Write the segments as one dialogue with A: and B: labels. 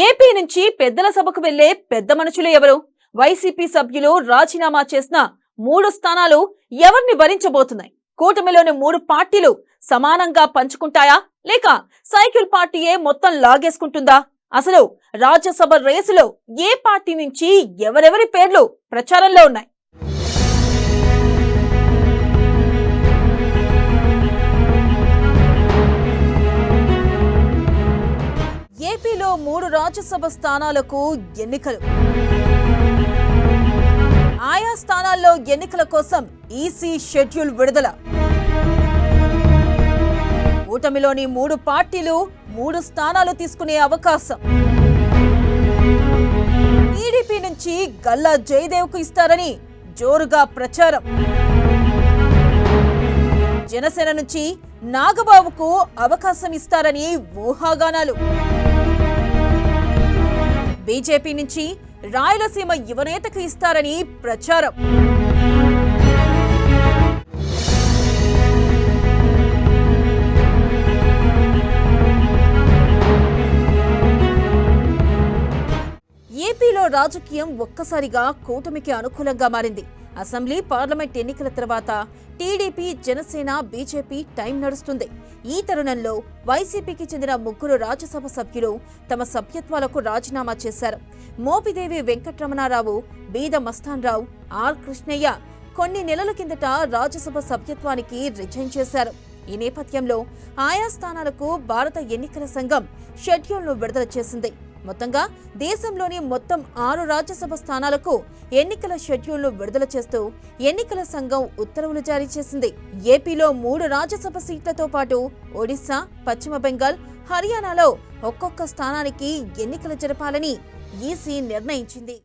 A: AP నుంచి పెద్దల సభకు వెళ్లే పెద్ద మనుషులు ఎవరు? వైసీపీ సభ్యులు రాజీనామా చేసిన 3 స్థానాలు ఎవరిని భరించబోతున్నాయి? కూటమిలోని 3 పార్టీలు సమానంగా పంచుకుంటాయా లేక సైకిల్ పార్టీయే మొత్తం లాగేసుకుంటుందా? అసలు రాజ్యసభ రేసులో ఏ పార్టీ నుంచి ఎవరెవరి పేర్లు ప్రచారంలో ఉన్నాయి? ఏపీలో 3 రాజ్యసభ స్థానాలకు ఎన్నికలు. ఆయా స్థానాల్లో ఎన్నికల కోసం ఈసీ షెడ్యూల్ విడుదల. కూటమిలోని 3 పార్టీలు 3 స్థానాలు తీసుకునే అవకాశం. టీడీపీ నుంచి గల్లా జయదేవ్కు ఇస్తారని జోరుగా ప్రచారం. జనసేన నుంచి నాగబాబుకు అవకాశం ఇస్తారని ఊహాగానాలు. బీజేపీ నుంచి రాయలసీమ యువనేతకు ఇస్తారని ప్రచారం. ఏపీలో రాజకీయం ఒక్కసారిగా కూటమికి అనుకూలంగా మారింది. అసెంబ్లీ, పార్లమెంట్ ఎన్నికల తర్వాత టీడీపీ, జనసేన, బీజేపీ టైం నడుస్తుంది. ఈ తరుణంలో వైసీపీకి చెందిన 3 రాజ్యసభ సభ్యులు తమ సభ్యత్వాలకు రాజీనామా చేశారు. మోపిదేవి వెంకటరమణారావు, బీద మస్తాన్రావు, ఆర్ కృష్ణయ్య కొన్ని నెలల కిందట రాజ్యసభ సభ్యత్వానికి రిజైన్ చేశారు. ఈ నేపథ్యంలో ఆయా స్థానాలకు భారత ఎన్నికల సంఘం షెడ్యూల్ను విడుదల చేసింది. మొత్తంగా దేశంలోని మొత్తం 6 రాజ్యసభ స్థానాలకు ఎన్నికల షెడ్యూల్ను విడుదల చేస్తూ ఎన్నికల సంఘం ఉత్తర్వులు జారీ చేసింది. ఏపీలో 3 రాజ్యసభ సీట్లతో పాటు ఒడిశా, పశ్చిమ బెంగాల్, హర్యానాలో ఒక్కొక్క స్థానానికి ఎన్నికలు జరపాలని ఈసీ నిర్ణయించింది.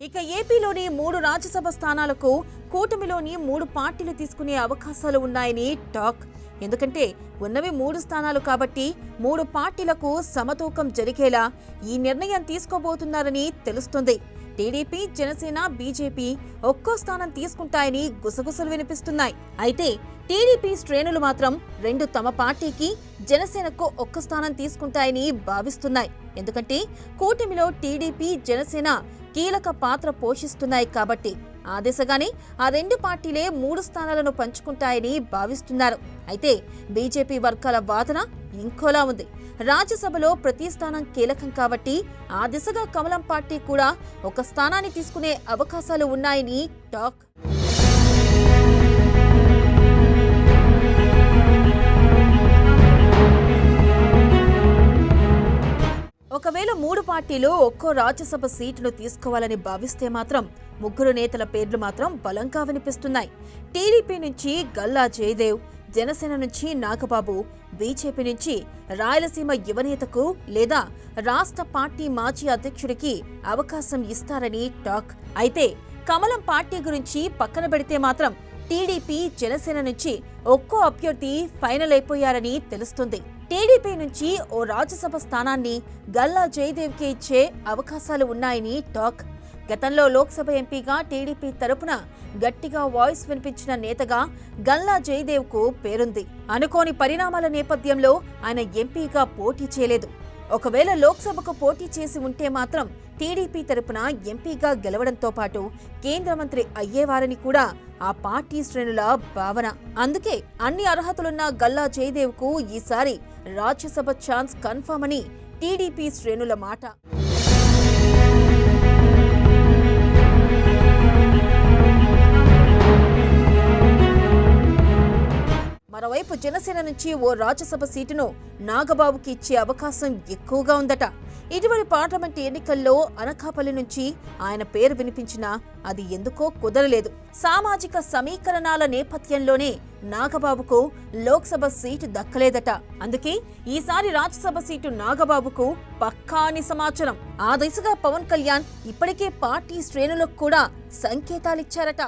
A: ఇక ఏపీలోని 3 రాజ్యసభ స్థానాలకు కూటమిలోని 3 పార్టీలు తీసుకునే అవకాశాలు ఉన్నాయని టాక్. ఎందుకంటే ఉన్నవి 3 స్థానాలు కాబట్టి 3 పార్టీలకు సమతూకం జరిగేలా ఈ నిర్ణయం తీసుకోబోతున్నారని తెలుస్తుంది. టీడీపీ, జనసేన, బీజేపీ ఒక్కో స్థానం తీసుకుంటాయని గుసగుసలు వినిపిస్తున్నాయి. అయితే టీడీపీ శ్రేణులు మాత్రం 2 తమ పార్టీకి, జనసేనకు ఒక్క స్థానం తీసుకుంటాయని భావిస్తున్నాయి. ఎందుకంటే కూటమిలో టీడీపీ, జనసేన కీలక పాత్ర పోషిస్తున్నాయి కాబట్టి ఆ దిశగానే ఆ 2 పార్టీలే 3 స్థానాలను పంచుకుంటాయని భావిస్తున్నారు. అయితే బీజేపీ వర్గాల వాదన ఇంకోలా ఉంది. రాజ్యసభలో ప్రతి స్థానం కీలకం కాబట్టి ఆ దిశగా కమలం పార్టీ కూడా ఒక స్థానాన్ని తీసుకునే అవకాశాలు ఉన్నాయని టాక్. ఒకవేళ 3 పార్టీలు ఒక్కో రాజ్యసభ సీటును తీసుకోవాలని భావిస్తే మాత్రం 3 నేతల పేర్లు మాత్రం బలంగా వినిపిస్తున్నాయి. టీడీపీ నుంచి గల్లా జయదేవ్, జనసేన నుంచి నాగబాబు, బీజేపీ నుంచి రాయలసీమ యువనేతకు లేదా రాష్ట్ర పార్టీ మాజీ అధ్యక్షుడికి అవకాశం ఇస్తారని టాక్. అయితే కమలం పార్టీ గురించి పక్కన పెడితే మాత్రం టీడీపీ, జనసేన నుంచి ఒక్కో అభ్యర్థి ఫైనల్ అయిపోయారని తెలుస్తుంది. టీడీపీ నుంచి ఓ రాజ్యసభ స్థానాన్ని గల్లా జయదేవ్కి ఇచ్చే అవకాశాలు ఉన్నాయని టాక్. గతంలో లోక్సభ ఎంపీగా టీడీపీ తరపున గట్టిగా వాయిస్ వినిపించిన నేతగా గల్లా జయదేవ్కు పేరుంది. అనుకోని పరిణామాల నేపథ్యంలో ఆయన ఎంపీగా పోటీ చేయలేదు. ఒకవేళ లోక్సభకు పోటీ చేసి ఉంటే మాత్రం టీడీపీ తరపున ఎంపీగా గెలవడంతో పాటు కేంద్ర మంత్రి అయ్యేవారని కూడా ఆ పార్టీ శ్రేణుల భావన. అందుకే అన్ని అర్హతలున్న గల్లా జయదేవ్కు ఈసారి రాజ్యసభ ఛాన్స్ కన్ఫర్మ్ అని టీడీపీ శ్రేణుల మాట. మరోవైపు జనసేన నుంచి ఓ రాజ్యసభ సీటును నాగబాబుకి ఇచ్చే అవకాశం ఎక్కువగా ఉందట. ఇటీవలి పార్లమెంట్ ఎన్నికల్లో అనకాపల్లి నుంచి ఆయన పేరు వినిపించినా అది ఎందుకో కుదరలేదు. సామాజిక సమీకరణాల నేపథ్యంలోనే నాగబాబుకు లోక్సభ సీటు దక్కలేదట. అందుకే ఈసారి రాజ్యసభ సీటు నాగబాబుకు పక్కా అని సమాచారం. ఆ దిశగా పవన్ కళ్యాణ్ ఇప్పటికే పార్టీ శ్రేణులకు కూడా సంకేతాలిచ్చారట.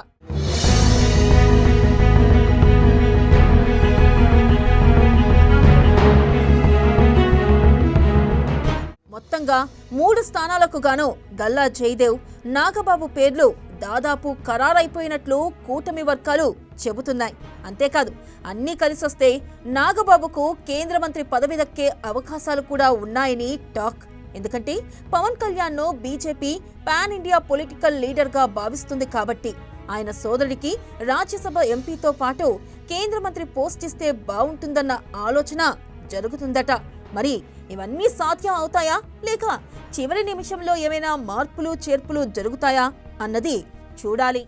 A: మొత్తంగా 3 స్థానాలకు గాను గల్లా జయదేవ్, నాగబాబు పేర్లు దాదాపు ఖరారైపోయినట్లు కూటమి వర్గాలు చెబుతున్నాయి. అంతేకాదు అన్నీ కలిసొస్తే నాగబాబుకు కేంద్ర మంత్రి పదవి దక్కే అవకాశాలు కూడా ఉన్నాయని టాక్. ఎందుకంటే పవన్ కళ్యాణ్ను బీజేపీ పాన్ ఇండియా పొలిటికల్ లీడర్గా భావిస్తుంది కాబట్టి ఆయన సోదరుడికి రాజ్యసభ ఎంపీతో పాటు కేంద్ర మంత్రి పోస్ట్ ఇస్తే బాగుంటుందన్న ఆలోచన జరుగుతుందట. మరి ఇవన్నీ సాధ్యం అవుతాయా, లేక చివరి నిమిషంలో ఏమైనా మార్పులు చేర్పులు జరుగుతాయా అన్నది చూడాలి.